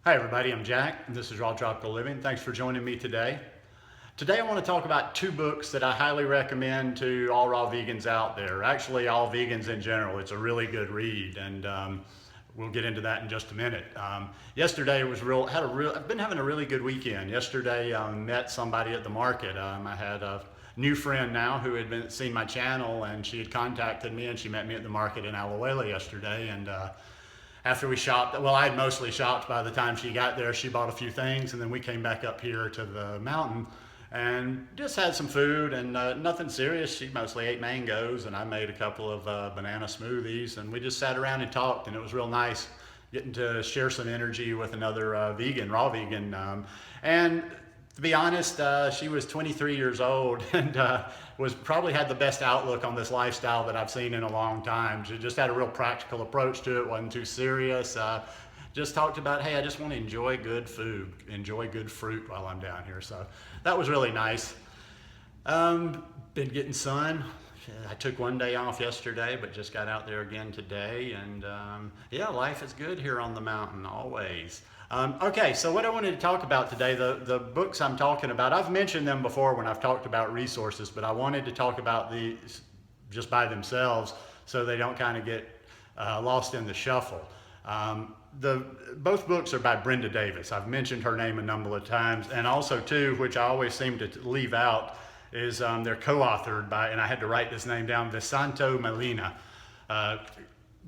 Hi everybody, I'm Jack, and this is Raw Tropical Living. Thanks for joining me today. Today I want to talk about two books that I highly recommend to all raw vegans out there. Actually, all vegans in general. It's a really good read, and we'll get into that in just a minute. Yesterday was I've been having a really good weekend. Yesterday I met somebody at the market. I had a new friend now who had seen my channel, and she had contacted me, and she met me at the market in Alajuela yesterday, and after we shopped, well, I had mostly shopped by the time she got there. She bought a few things, and then we came back up here to the mountain and just had some food and nothing serious. She mostly ate mangoes, and I made a couple of banana smoothies, and we just sat around and talked, and it was real nice getting to share some energy with another raw vegan. And to be honest, she was 23 years old and was probably had the best outlook on this lifestyle that I've seen in a long time. She just had a real practical approach to it, wasn't too serious. Just talked about, hey, I just want to enjoy good food, enjoy good fruit while I'm down here. So that was really nice. Been getting sun. I took one day off yesterday, but just got out there again today. And yeah, life is good here on the mountain, always. Okay, so what I wanted to talk about today, the books I'm talking about, I've mentioned them before when I've talked about resources, but I wanted to talk about these just by themselves so they don't kind of get lost in the shuffle. Both books are by Brenda Davis. I've mentioned her name a number of times, and also too, which I always seem to leave out, is they're co-authored by, and I had to write this name down, Visanto Melina.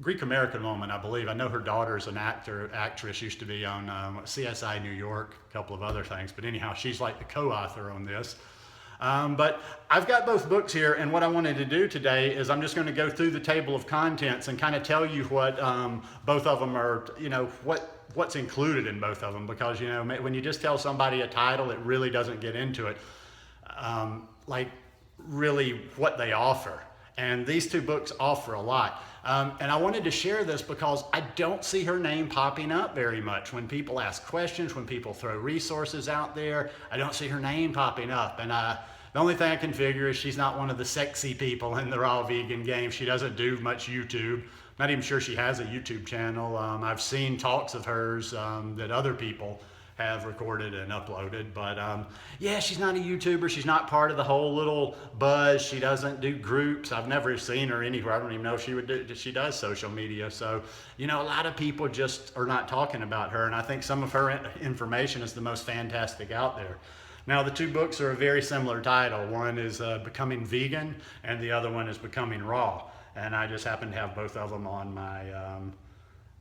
Greek-American woman, I believe. I know her daughter's an actress, used to be on CSI New York, a couple of other things. But anyhow, she's like the co-author on this. But I've got both books here, and what I wanted to do today is I'm just going to go through the table of contents and kind of tell you what both of them are, what's included in both of them. Because, when you just tell somebody a title, it really doesn't get into it, like really what they offer. And these two books offer a lot. And I wanted to share this because I don't see her name popping up very much. When people ask questions, when people throw resources out there, I don't see her name popping up. And the only thing I can figure is she's not one of the sexy people in the raw vegan game. She doesn't do much YouTube. Not even sure she has a YouTube channel. I've seen talks of hers that other people have recorded and uploaded, but yeah, she's not a YouTuber. She's not part of the whole little buzz. She doesn't do groups. I've never seen her anywhere. I don't even know if she does social media. So, a lot of people just are not talking about her, and I think some of her information is the most fantastic out there. Now, the two books are a very similar title. One is Becoming Vegan, and the other one is Becoming Raw. And I just happen to have both of them on my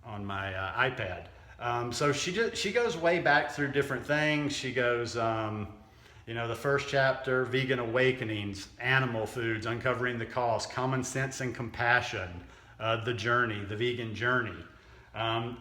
iPad. So she goes way back through different things. She goes, the first chapter, Vegan Awakenings, Animal Foods, Uncovering the Cost, Common Sense and Compassion, The Journey, The Vegan Journey. And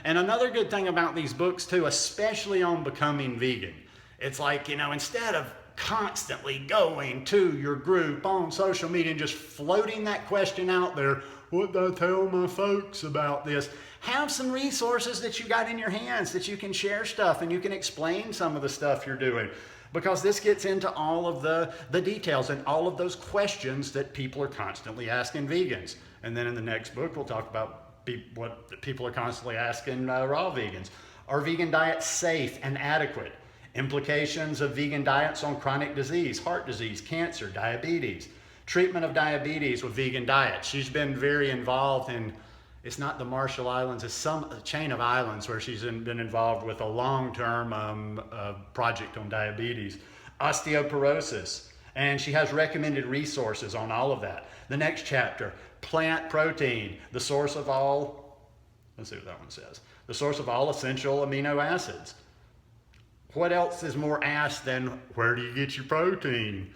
another good thing about these books too, especially on becoming vegan, it's like, instead of constantly going to your group on social media and just floating that question out there, what do I tell my folks about this? Have some resources that you got in your hands that you can share stuff and you can explain some of the stuff you're doing. Because this gets into all of the details and all of those questions that people are constantly asking vegans. And then in the next book, we'll talk about what people are constantly asking raw vegans. Are vegan diets safe and adequate? Implications of vegan diets on chronic disease, heart disease, cancer, diabetes. Treatment of diabetes with vegan diets. She's been very involved in, it's not the Marshall Islands, it's a chain of islands where she's been involved with a long-term project on diabetes. Osteoporosis, and she has recommended resources on all of that. The next chapter, plant protein, the source of all, let's see what that one says, the source of all essential amino acids. What else is more asked than where do you get your protein?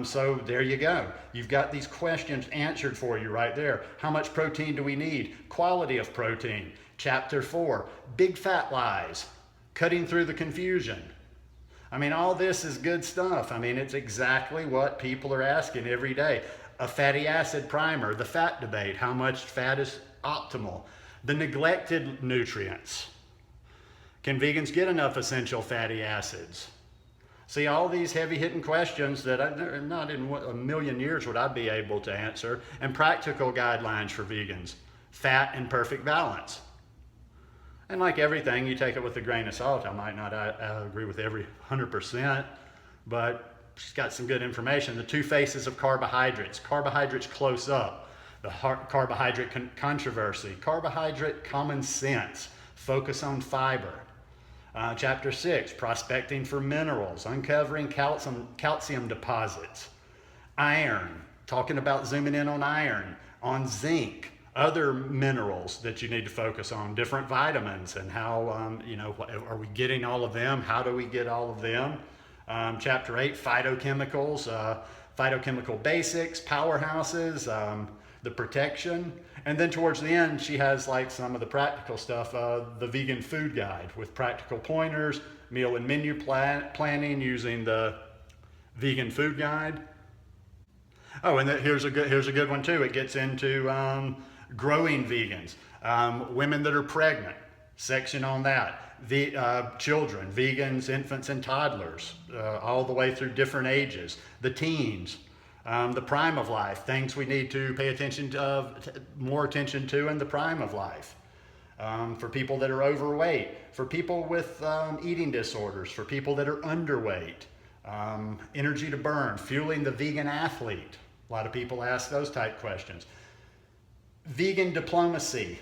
So there you go. You've got these questions answered for you right there. How much protein do we need? Quality of protein. Chapter 4, big fat lies, cutting through the confusion. All this is good stuff. It's exactly what people are asking every day. A fatty acid primer, the fat debate, how much fat is optimal, the neglected nutrients. Can vegans get enough essential fatty acids? See, all these heavy-hitting questions that not in a million years would I be able to answer, and practical guidelines for vegans. Fat and perfect balance. And like everything, you take it with a grain of salt. I might not agree with every 100%, but she's got some good information. The two faces of carbohydrates. Carbohydrates close up. The carbohydrate controversy. Carbohydrate common sense. Focus on fiber. Chapter 6, prospecting for minerals. Uncovering calcium deposits. Iron. Talking about zooming in on iron. On zinc. Other minerals that you need to focus on, different vitamins, and how, are we getting all of them? How do we get all of them? Chapter 8, phytochemicals, phytochemical basics, powerhouses, the protection. And then towards the end, she has like some of the practical stuff, the vegan food guide with practical pointers, meal and menu planning using the vegan food guide. Oh, and here's a good one too. It gets into growing vegans, women that are pregnant, section on that, children, vegans, infants and toddlers, all the way through different ages, the teens, the prime of life, things we need to pay more attention to in the prime of life, for people that are overweight, for people with eating disorders, for people that are underweight, energy to burn, fueling the vegan athlete. A lot of people ask those type questions. Vegan diplomacy,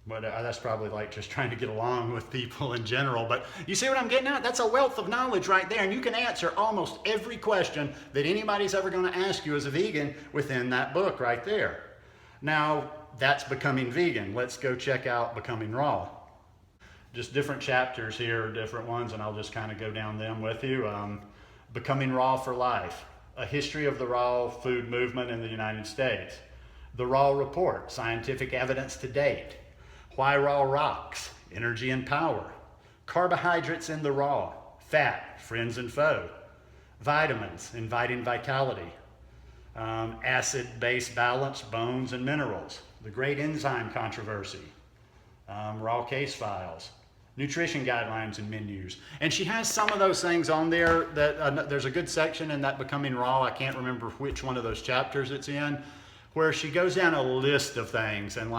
but that's probably like just trying to get along with people in general. But you see what I'm getting at? That's a wealth of knowledge right there, and you can answer almost every question that anybody's ever going to ask you as a vegan within that book right there. Now, that's Becoming Vegan. Let's go check out Becoming Raw. Just different chapters here, different ones, and I'll just kind of go down them with you. Becoming Raw for Life, a history of the raw food movement in the United States. The Raw Report, scientific evidence to date. Why Raw Rocks, energy and power. Carbohydrates in the raw. Fat, friends and foe. Vitamins, inviting vitality. Acid-base balance, bones and minerals. The great enzyme controversy. Raw case files. Nutrition guidelines and menus. And she has some of those things on there that there's a good section in that Becoming Raw. I can't remember which one of those chapters it's in, where she goes down a list of things and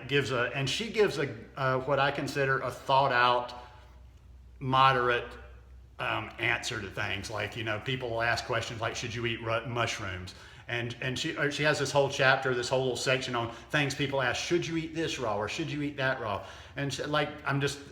gives what I consider a thought out, moderate answer to things. Like, people will ask questions like, should you eat mushrooms? And she has this whole chapter, this whole little section on things people ask, should you eat this raw or should you eat that raw? And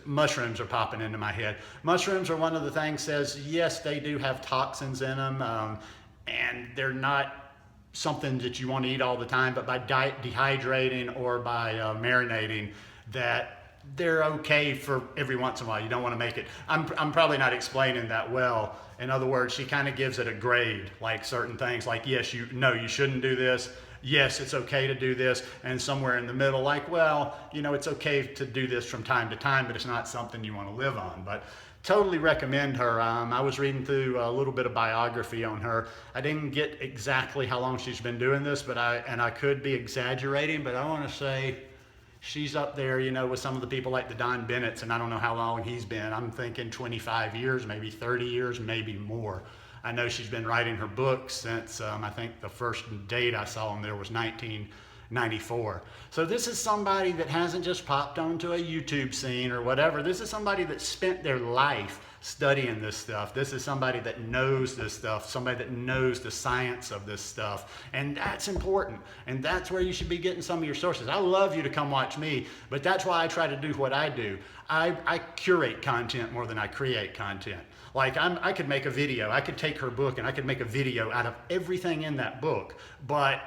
mushrooms are popping into my head. Mushrooms are one of the things, says, yes, they do have toxins in them, and they're not something that you want to eat all the time, but by dehydrating or by marinating, that they're okay for every once in a while. You don't want to make it. I'm probably not explaining that well. In other words, she kind of gives it a grade, like certain things, like, yes, you shouldn't do this. Yes, it's okay to do this. And somewhere in the middle, like, well, it's okay to do this from time to time, but it's not something you want to live on. But totally recommend her. I was reading through a little bit of biography on her. I didn't get exactly how long she's been doing this, but I could be exaggerating, but I want to say she's up there, with some of the people like the Don Bennett's, and I don't know how long he's been. I'm thinking 25 years, maybe 30 years, maybe more. I know she's been writing her books since, I think the first date I saw on there was 1994. So this is somebody that hasn't just popped onto a YouTube scene or whatever. This is somebody that spent their life studying this stuff. This is somebody that knows this stuff, somebody that knows the science of this stuff. And that's important. And that's where you should be getting some of your sources. I love you to come watch me, but that's why I try to do what I do. I curate content more than I create content. Like I could make a video, I could take her book and I could make a video out of everything in that book, but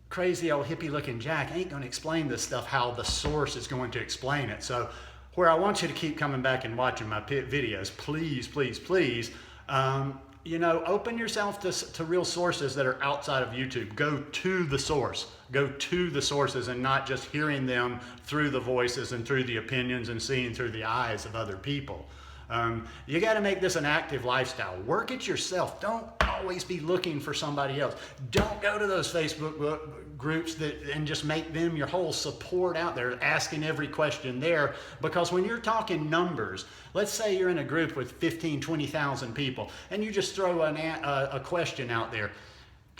crazy old hippie looking Jack ain't going to explain this stuff how the source is going to explain it. So where I want you to keep coming back and watching my videos, please, please, please, open yourself to real sources that are outside of YouTube. Go to the source. Go to the sources and not just hearing them through the voices and through the opinions and seeing through the eyes of other people. You got to make this an active lifestyle. Work it yourself. Don't always be looking for somebody else. Don't go to those Facebook groups and just make them your whole support out there, asking every question there. Because when you're talking numbers, let's say you're in a group with 15, 20,000 people, and you just throw a question out there.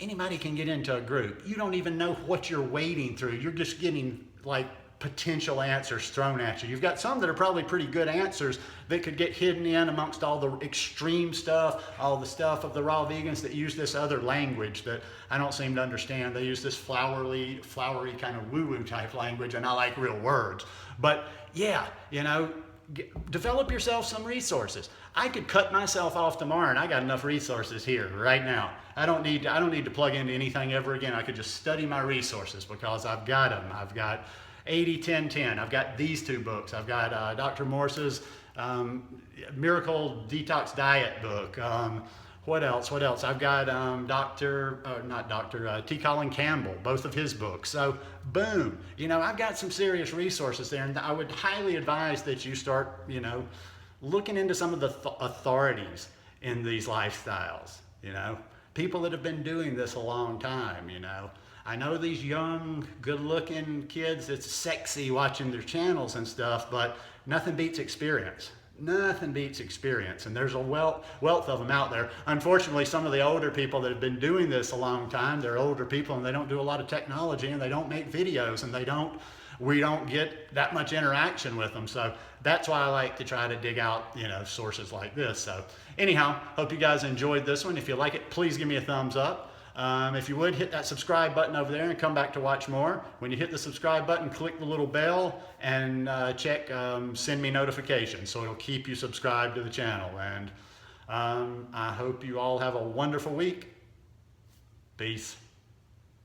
Anybody can get into a group. You don't even know what you're wading through. You're just getting like potential answers thrown at you. You've got some that are probably pretty good answers that could get hidden in amongst all the extreme stuff, all the stuff of the raw vegans that use this other language that I don't seem to understand. They use this flowery kind of woo-woo type language, and I like real words. But yeah, you know, develop yourself some resources. I could cut myself off tomorrow and I got enough resources here right now. I don't need to plug into anything ever again. I could just study my resources because I've got them. I've got 80-10-10. I've got these two books. I've got Dr. Morse's Miracle Detox Diet book. What else? I've got T. Colin Campbell, both of his books. So boom, you know, I've got some serious resources there, and I would highly advise that you start, you know, looking into some of the authorities in these lifestyles, you know, people that have been doing this a long time, you know. I know these young, good-looking kids, it's sexy watching their channels and stuff, but nothing beats experience. Nothing beats experience, and there's a wealth of them out there. Unfortunately, some of the older people that have been doing this a long time, they're older people and they don't do a lot of technology and they don't make videos and we don't get that much interaction with them. So that's why I like to try to dig out, you know, sources like this. So anyhow, hope you guys enjoyed this one. If you like it, please give me a thumbs up. If you would, hit that subscribe button over there and come back to watch more. When you hit the subscribe button, click the little bell and check send me notifications so it'll keep you subscribed to the channel. And I hope you all have a wonderful week. Peace.